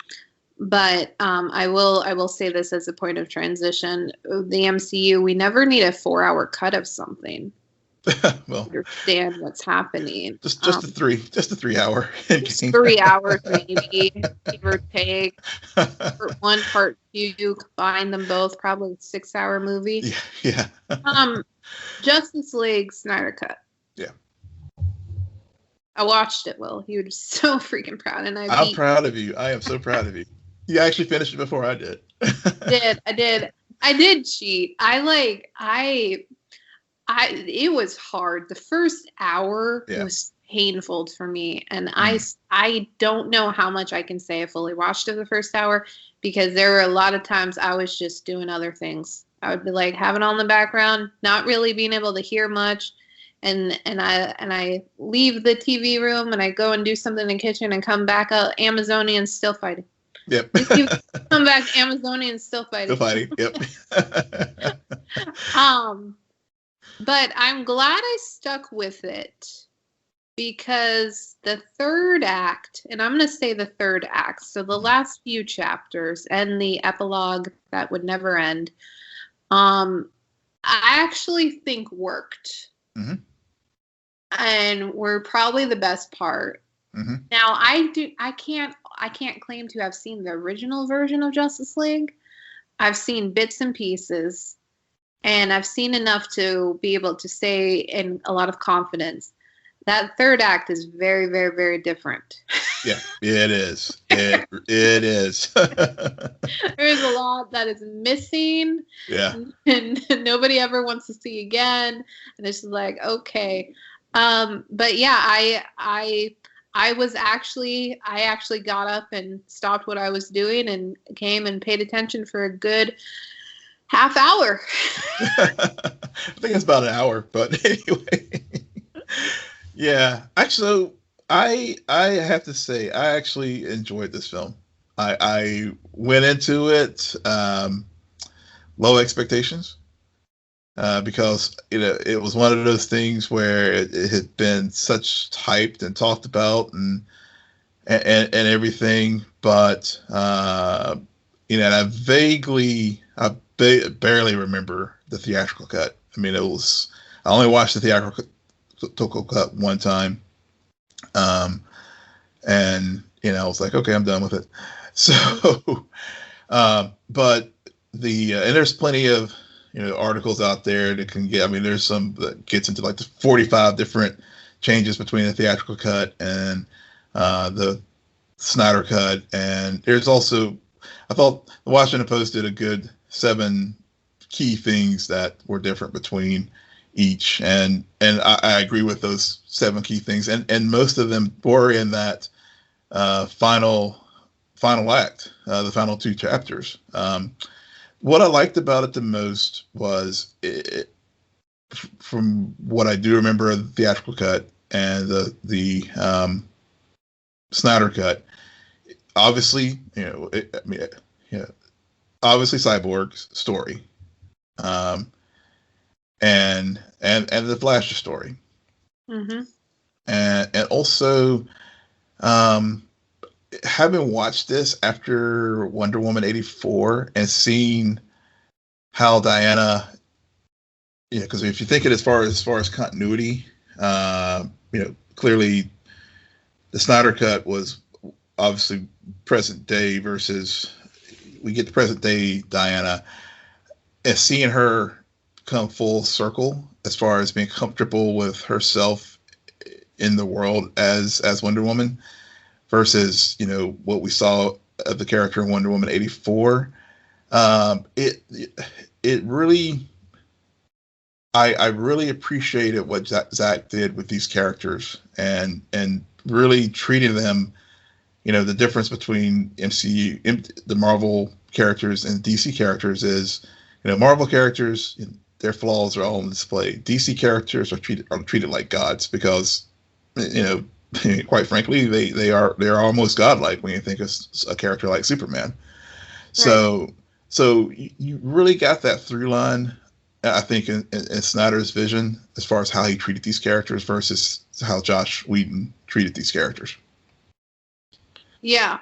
[SPEAKER 1] But I will say this as a point of transition. The MCU, we never need a 4-hour cut of something.
[SPEAKER 2] Well,
[SPEAKER 1] understand what's happening.
[SPEAKER 2] Just a 3 hour.
[SPEAKER 1] Just 3 hours maybe, give or take. Part 1, part 2, combine them both, probably a 6-hour movie.
[SPEAKER 2] Yeah.
[SPEAKER 1] Justice League Snyder Cut.
[SPEAKER 2] Yeah.
[SPEAKER 1] I watched it, Will. You were so freaking proud, and
[SPEAKER 2] I'm proud of you. I am so proud of you. You actually finished it before I did. I did cheat. It was hard. The first hour was painful for me. And I don't know how much I can say I fully watched of the first hour, because there were a lot of times I was just doing other things. I would be like having on the background, not really being able to hear much. And I leave the TV room and I go and do something in the kitchen and come back out, Amazonians still fighting. Yep.
[SPEAKER 1] Come back, Amazonians still fighting.
[SPEAKER 2] Still fighting. Yep.
[SPEAKER 1] But I'm glad I stuck with it, because the third act, and I'm going to say the third act, so the last few chapters and the epilogue that would never end, I actually think worked.
[SPEAKER 2] Mm-hmm.
[SPEAKER 1] And were probably the best part.
[SPEAKER 2] Mm-hmm.
[SPEAKER 1] Now I can't claim to have seen the original version of Justice League. I've seen bits and pieces, and I've seen enough to be able to say in a lot of confidence that third act is very, very, very different.
[SPEAKER 2] Yeah, it is. It is.
[SPEAKER 1] There's a lot that is missing.
[SPEAKER 2] Yeah.
[SPEAKER 1] And nobody ever wants to see again. And it's just like, okay. But yeah, I actually got up and stopped what I was doing and came and paid attention for a good half hour.
[SPEAKER 2] I think it's about an hour, but anyway. Yeah, actually, I have to say I actually enjoyed this film. I went into it low expectations because it was one of those things where it had been such hyped and talked about and everything, but and I barely remember the theatrical cut. I mean, I only watched the theatrical cut one time, and I was like, okay, I'm done with it. So, but and there's plenty of articles out there that can get. I mean, there's some that gets into like the 45 different changes between the theatrical cut and the Snyder cut, and there's also, I thought the Washington Post did a good 7 key things that were different between each, and I agree with those 7 key things, and most of them were in that final act, the final 2 chapters. What I liked about it the most was from what I do remember of the theatrical cut and the Snyder cut. Obviously, obviously Cyborg's story, and the Flash story,
[SPEAKER 1] mm-hmm.
[SPEAKER 2] and also having watched this after Wonder Woman 84 and seeing how Diana, because if you think it as far as continuity, clearly the Snyder cut was obviously present day versus we get the present day Diana. and seeing her come full circle as far as being comfortable with herself in the world as Wonder Woman versus, you know, what we saw of the character in Wonder Woman 84. It really, I really appreciated what Zach did with these characters and really treating them, you know, the difference between the Marvel characters and DC characters is, you know, Marvel characters, their flaws are all on display. DC characters are treated like gods because, you know, quite frankly, they're almost godlike when you think of a character like Superman. Right. So you really got that through line, I think, in Snyder's vision as far as how he treated these characters versus how Josh Whedon treated these characters.
[SPEAKER 1] Yeah,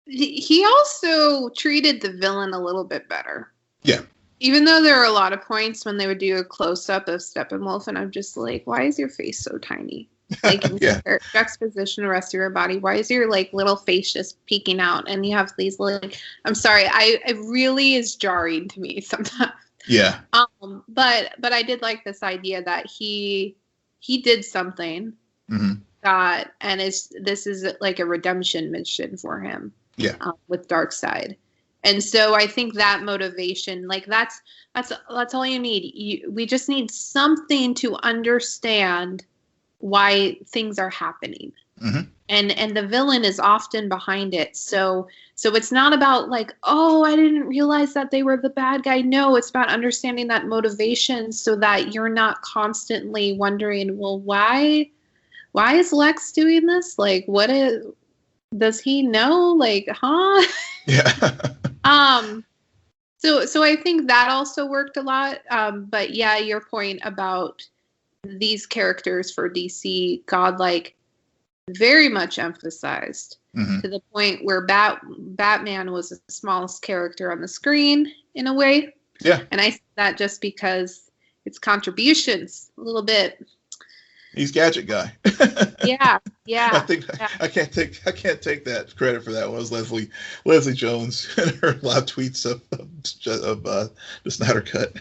[SPEAKER 1] he also treated the villain a little bit better.
[SPEAKER 2] Yeah.
[SPEAKER 1] Even though there are a lot of points when they would do a close-up of Steppenwolf, and I'm just like, why is your face so tiny? Like,
[SPEAKER 2] yeah.
[SPEAKER 1] Juxtaposition the rest of your body. Why is your, like, little face just peeking out? And you have these, like, I'm sorry, it really is jarring to me sometimes.
[SPEAKER 2] Yeah.
[SPEAKER 1] But I did like this idea that he did something
[SPEAKER 2] mm-hmm.
[SPEAKER 1] and this is like a redemption mission for him.
[SPEAKER 2] Yeah.
[SPEAKER 1] With Darkseid. And so I think that motivation, like that's all you need. We just need something to understand why things are happening.
[SPEAKER 2] Mm-hmm.
[SPEAKER 1] And the villain is often behind it. So it's not about like, oh, I didn't realize that they were the bad guy. No, it's about understanding that motivation so that you're not constantly wondering, well, why is Lex doing this? Like, does he know? Like, huh?
[SPEAKER 2] Yeah.
[SPEAKER 1] So I think that also worked a lot. But yeah, your point about these characters for DC, godlike, very much emphasized
[SPEAKER 2] mm-hmm.
[SPEAKER 1] to the point where Batman was the smallest character on the screen in a way.
[SPEAKER 2] Yeah.
[SPEAKER 1] And I say that just because its contributions a little bit.
[SPEAKER 2] He's gadget guy.
[SPEAKER 1] Yeah.
[SPEAKER 2] I think I can't take that credit for that. It was Leslie Jones and her live tweets of the Snyder Cut.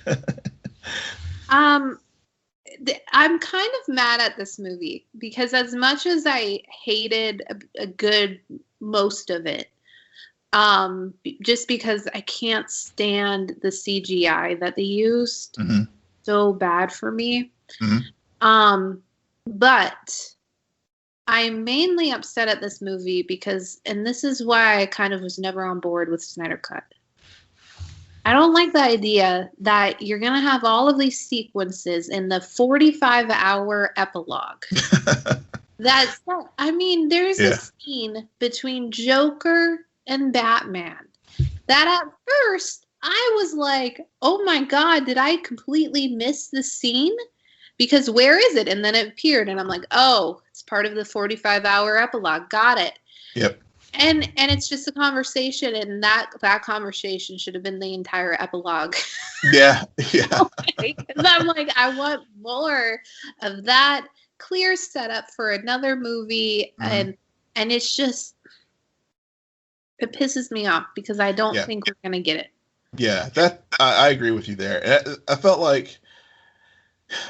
[SPEAKER 1] I'm kind of mad at this movie because as much as I hated a good most of it, just because I can't stand the CGI that they used,
[SPEAKER 2] mm-hmm.
[SPEAKER 1] so bad for me.
[SPEAKER 2] Mm-hmm.
[SPEAKER 1] But I'm mainly upset at this movie because, and this is why I kind of was never on board with Snyder Cut. I don't like the idea that you're going to have all of these sequences in the 45-hour epilogue. There's a scene between Joker and Batman that at first I was like, oh my God, did I completely miss the scene? Because where is it? And then it appeared, and I'm like, oh, it's part of the 45-hour epilogue. Got it.
[SPEAKER 2] Yep.
[SPEAKER 1] And it's just a conversation, and that conversation should have been the entire epilogue.
[SPEAKER 2] Yeah.
[SPEAKER 1] Because I'm like, I want more of that clear setup for another movie, mm-hmm. and it's just, it pisses me off because I don't think we're gonna get it.
[SPEAKER 2] Yeah, that I agree with you there. I felt like.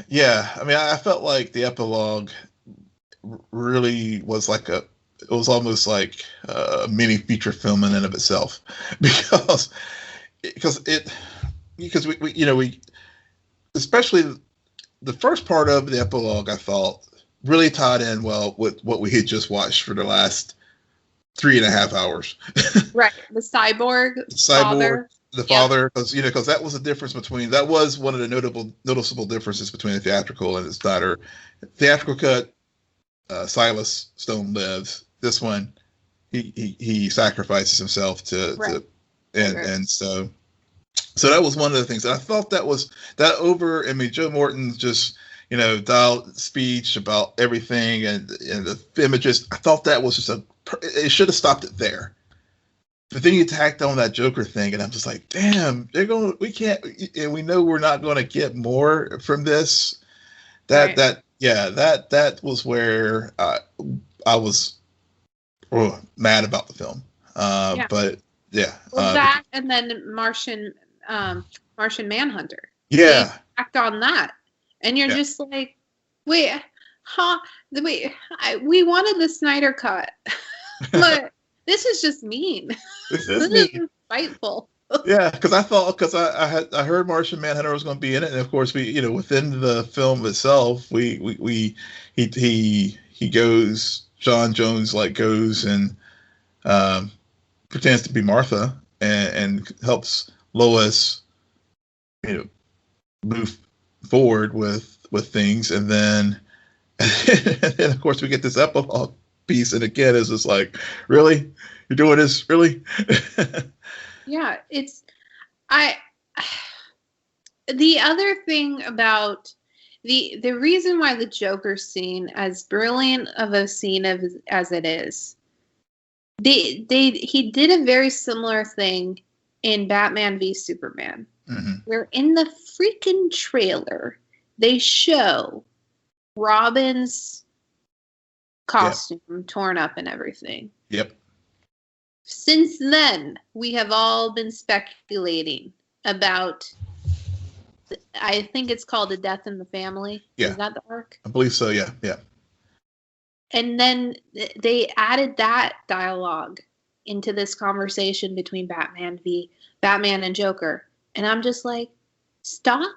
[SPEAKER 2] Yeah, I mean, I felt like the epilogue really was like it was almost like a mini feature film in and of itself, because we especially the first part of the epilogue, I thought really tied in well with what we had just watched for the last 3.5 hours.
[SPEAKER 1] Right, the cyborg father.
[SPEAKER 2] The father, because that was the difference between, that was one of the noticeable differences between the theatrical and the Snyder. Theatrical cut, Silas Stone lives. This one, he sacrifices himself and so that was one of the things. And I thought that was Joe Morton's just dialed speech about everything and the images. I thought that was just it should have stopped it there. But then you tacked on that Joker thing, and I'm just like, damn, we can't, and we know we're not going to get more from this. That was where I was mad about the film. But Yeah.
[SPEAKER 1] Well, that and then Martian Manhunter.
[SPEAKER 2] Yeah.
[SPEAKER 1] They act on that, and you're just like, wait, huh? Wait, we wanted the Snyder Cut, but this is just mean.
[SPEAKER 2] This is mean.
[SPEAKER 1] Spiteful.
[SPEAKER 2] Yeah, because I heard Martian Manhunter was going to be in it, and of course we within the film itself he goes, John Jones goes and pretends to be Martha and helps Lois move forward with things, and then of course we get this epilogue piece, and again it's just like, really, you're doing this, really?
[SPEAKER 1] Yeah, the other thing about the reason why the Joker scene, as brilliant of a scene as it is, he did a very similar thing in Batman v Superman, where in the freaking trailer they show Robin's costume torn up and everything.
[SPEAKER 2] Yep.
[SPEAKER 1] Since then, we have all been speculating about, I think it's called A Death in the Family.
[SPEAKER 2] Yeah.
[SPEAKER 1] Is that the arc?
[SPEAKER 2] I believe so, yeah.
[SPEAKER 1] And then they added that dialogue into this conversation between Batman and Joker. And I'm just like, stop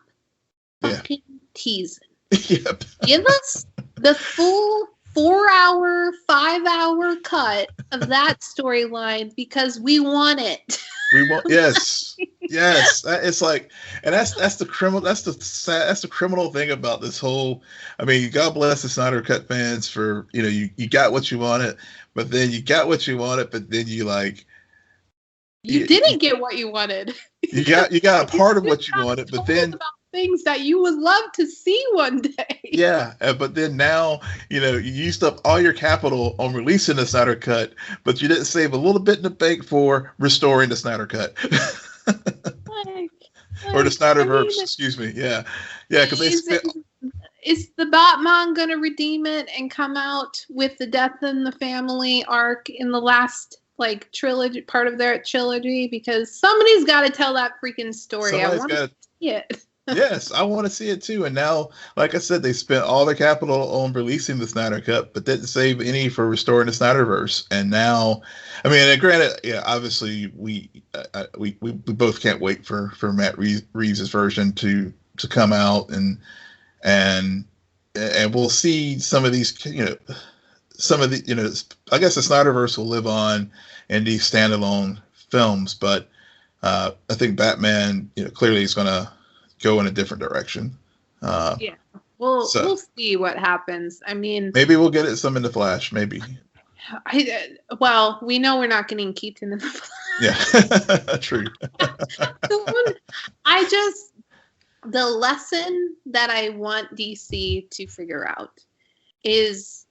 [SPEAKER 1] fucking teasing.
[SPEAKER 2] Yep.
[SPEAKER 1] Give us the full 4-hour, 5-hour cut of that storyline because we want it.
[SPEAKER 2] We want, yes. It's like, and that's the criminal. That's the criminal thing about this whole. I mean, God bless the Snyder Cut fans for you got what you wanted, but then you got what you wanted, but then you
[SPEAKER 1] didn't get what you wanted.
[SPEAKER 2] You got a part of what you wanted, but then
[SPEAKER 1] about things that you would love to see one day.
[SPEAKER 2] Yeah, but then now you used up all your capital on releasing the Snyder Cut, but you didn't save a little bit in the bank for restoring the Snyder Cut. Or the Snyderverse, excuse me. Yeah, because they spent.
[SPEAKER 1] Is the Batman going to redeem it and come out with the Death in the Family arc in the last trilogy, part of their trilogy? Because somebody's got to tell that freaking story. I want to see it.
[SPEAKER 2] Yes, I want to see it too. And now, like I said, they spent all their capital on releasing the Snyder Cut, but didn't save any for restoring the Snyderverse. And now, I mean, and granted, yeah, obviously we both can't wait for Matt Reeves' version to come out, and we'll see some of these, some of the, I guess the Snyderverse will live on in these standalone films, but I think Batman, clearly is going to go in a different direction.
[SPEAKER 1] We'll see what happens. I mean,
[SPEAKER 2] maybe we'll get some in the Flash. Maybe.
[SPEAKER 1] Well, we know we're not getting Keaton in the Flash.
[SPEAKER 2] Yeah, true.
[SPEAKER 1] The lesson that I want DC to figure out is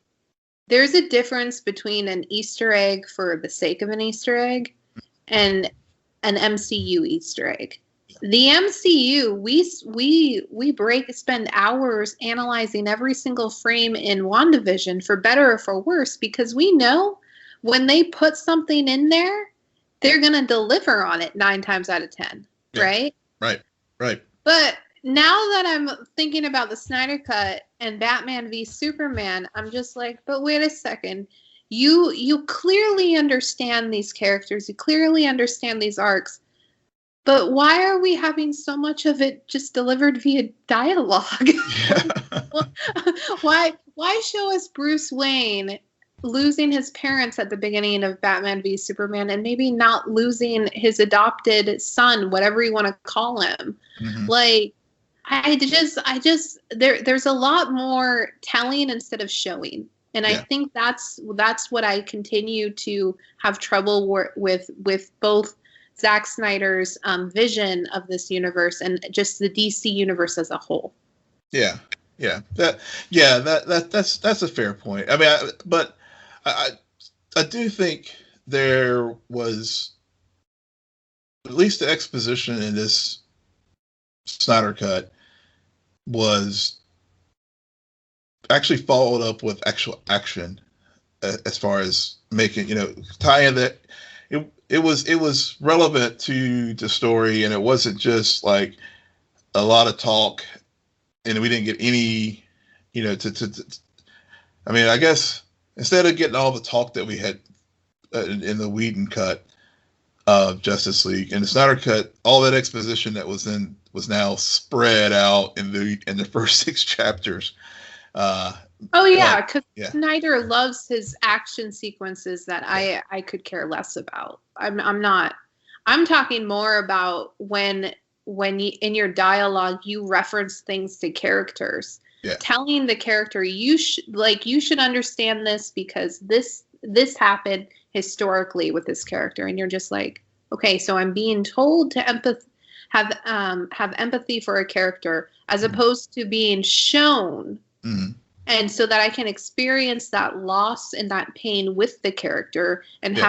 [SPEAKER 1] there's a difference between an Easter egg for the sake of an Easter egg and an MCU Easter egg. The MCU, we spend hours analyzing every single frame in WandaVision, for better or for worse, because we know when they put something in there, they're going to deliver on it 9 times out of 10, right?
[SPEAKER 2] Right.
[SPEAKER 1] But now that I'm thinking about the Snyder Cut and Batman v Superman, I'm just like, but wait a second. You clearly understand these characters. You clearly understand these arcs. But why are we having so much of it just delivered via dialogue? Why show us Bruce Wayne losing his parents at the beginning of Batman v Superman and maybe not losing his adopted son, whatever you want to call him? There's a lot more telling instead of showing. And I think that's what I continue to have trouble with both Zack Snyder's vision of this universe and just the DC universe as a whole.
[SPEAKER 2] Yeah. That's a fair point. I mean, I do think there was at least the exposition in this Snyder Cut was actually followed up with actual action, as far as making, tie in that. it was relevant to the story, and it wasn't just like a lot of talk, and we didn't get any, I mean, I guess instead of getting all the talk that we had in the Whedon cut of Justice League and the Snyder cut, all that exposition that was now spread out in the first 6 chapters.
[SPEAKER 1] Oh yeah, because Snyder loves his action sequences that I could care less about. I'm talking more about when you, in your dialogue, you reference things to characters. Yeah. Telling the character you should understand this because this happened historically with this character, and you're just like, okay, so I'm being told to have empathy for a character as opposed to being shown. Mm-hmm. And so that I can experience that loss and that pain with the character and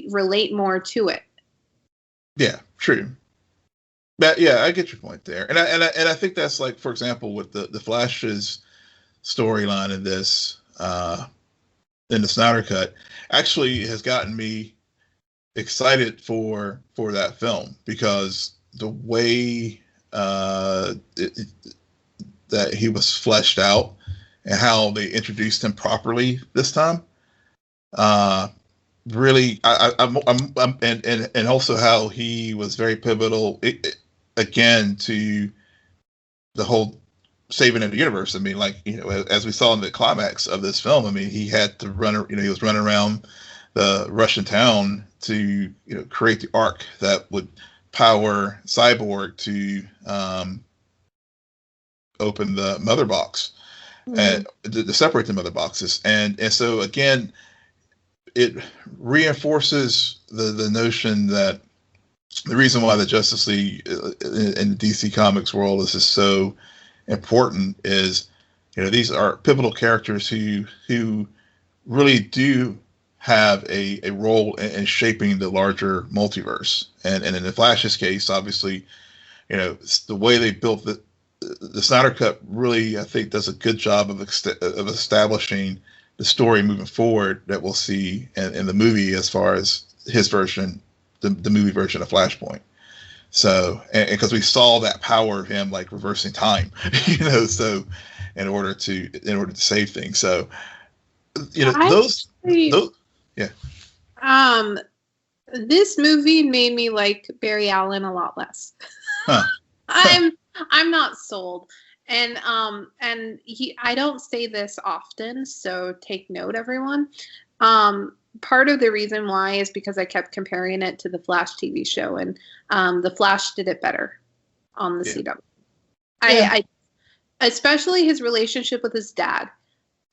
[SPEAKER 1] relate more to it.
[SPEAKER 2] Yeah, true. But yeah, I get your point there, and I think that's like, for example, with the Flash's storyline in this in the Snyder cut, actually has gotten me excited for that film, because the way that he was fleshed out and how they introduced him properly this time, really, and also how he was very pivotal again to the whole saving of the universe. I mean, like, as we saw in the climax of this film, I mean, he had to run, he was running around the Russian town to create the arc that would power Cyborg to open the mother box. And to separate the mother boxes, and so again, it reinforces the notion that the reason why the Justice League in the DC Comics world is so important is, these are pivotal characters who really do have a role in shaping the larger multiverse, and in the Flash's case, obviously, the way they built the Snyder Cut really, I think, does a good job of establishing the story moving forward that we'll see in the movie, as far as his version, the movie version of Flashpoint. So, and because we saw that power of him like reversing time, so in order to save things. So, those, yeah.
[SPEAKER 1] This movie made me like Barry Allen a lot less. Huh. I'm not sold. And I don't say this often, so take note, everyone. Part of the reason why is because I kept comparing it to the Flash TV show, and the Flash did it better on the CW. I especially his relationship with his dad.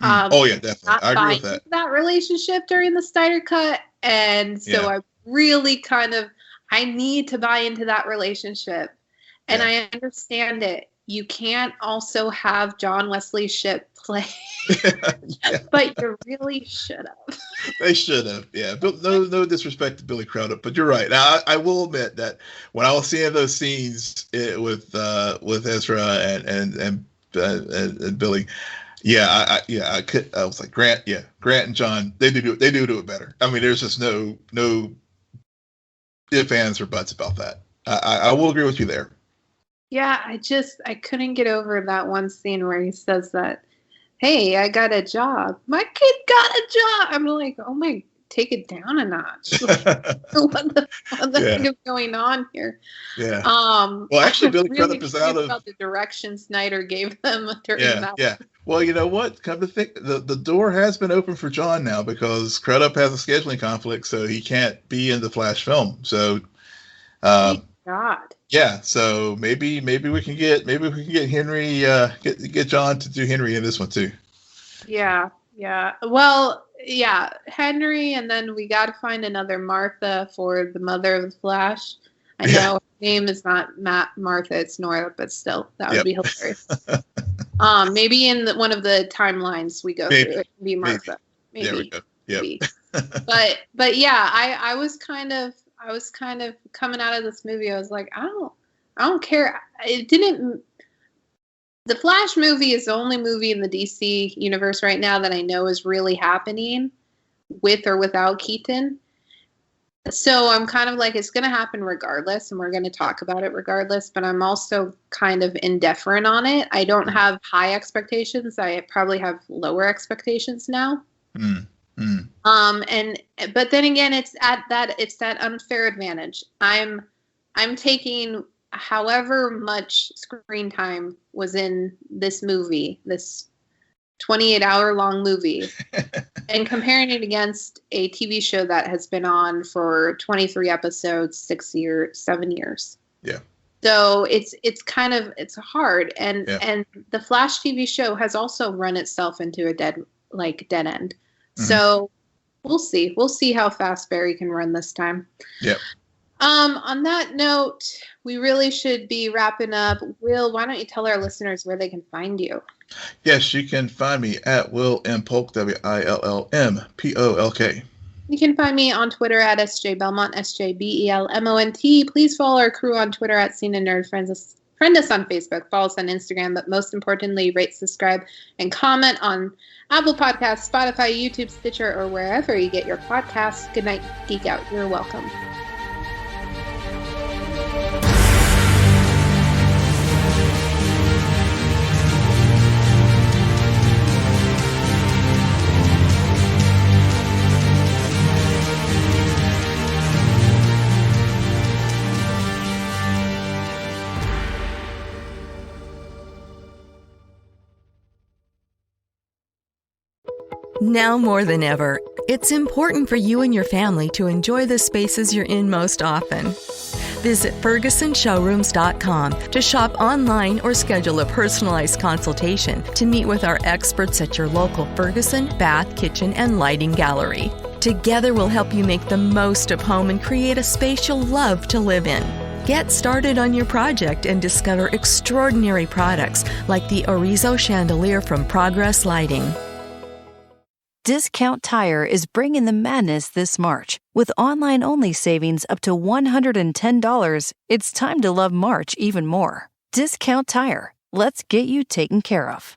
[SPEAKER 2] Oh yeah, definitely. I agree with
[SPEAKER 1] that relationship during the Snyder Cut, and so I really I need to buy into that relationship. And I understand it. You can't also have John Wesley Shipp play, but you really should have.
[SPEAKER 2] They should have, yeah. But no disrespect to Billy Crudup, but you're right. Now, I will admit that when I was seeing those scenes with Ezra and Billy, I was like, Grant and John, they do it better. I mean, there's just no ifs, ands, or buts about that. I will agree with you there.
[SPEAKER 1] Yeah, I couldn't get over that one scene where he says that, hey, I got a job. My kid got a job. I'm like, oh my, take it down a notch. Like, what the heck is going on here? Yeah.
[SPEAKER 2] Well, actually, Billy Crudup is out of
[SPEAKER 1] the direction Snyder gave them during that.
[SPEAKER 2] Yeah. Well, you know what? Come to think, the door has been open for John now, because Crudup has a scheduling conflict, so he can't be in the Flash film. So,
[SPEAKER 1] thank God.
[SPEAKER 2] Yeah, so maybe we can get Henry get John to do Henry in this one too.
[SPEAKER 1] Yeah. Well, yeah, Henry, and then we got to find another Martha for the mother of the Flash. I know her name is not Martha, it's Nora, but still, that would be hilarious. Maybe in one of the timelines we go through, it can be Martha. Maybe.
[SPEAKER 2] There we go. Yep.
[SPEAKER 1] But yeah, I was kind of coming out of this movie. I was like, I don't care. The Flash movie is the only movie in the DC universe right now that I know is really happening with or without Keaton. So I'm kind of like, it's going to happen regardless, and we're going to talk about it regardless, but I'm also kind of indifferent on it. I don't have high expectations. I probably have lower expectations now. But then again, it's that unfair advantage. I'm taking however much screen time was in this movie, this 28-hour long movie, and comparing it against a TV show that has been on for 23 episodes, 7 years.
[SPEAKER 2] Yeah.
[SPEAKER 1] So it's hard, and the Flash TV show has also run itself into a dead end. So we'll see how fast Barry can run this time.
[SPEAKER 2] Yep.
[SPEAKER 1] On that note, we really should be wrapping up. Will, why don't you tell our listeners where they can find you?
[SPEAKER 2] Yes, you can find me at Will M. Polk, WILLMPOLK.
[SPEAKER 1] You can find me on Twitter at SJ Belmont, SJBELMONT. Please follow our crew on Twitter at CNN Nerd. Friend us on Facebook, follow us on Instagram, but most importantly, rate, subscribe, and comment on Apple Podcasts, Spotify, YouTube, Stitcher, or wherever you get your podcasts. Good night, Geek Out. You're welcome.
[SPEAKER 3] Now more than ever, it's important for you and your family to enjoy the spaces you're in most often. Visit FergusonShowrooms.com to shop online or schedule a personalized consultation to meet with our experts at your local Ferguson, bath, kitchen, and lighting gallery. Together we'll help you make the most of home and create a space you'll love to live in. Get started on your project and discover extraordinary products like the Orizo chandelier from Progress Lighting.
[SPEAKER 4] Discount Tire is bringing the madness this March. With online-only savings up to $110, it's time to love March even more. Discount Tire. Let's get you taken care of.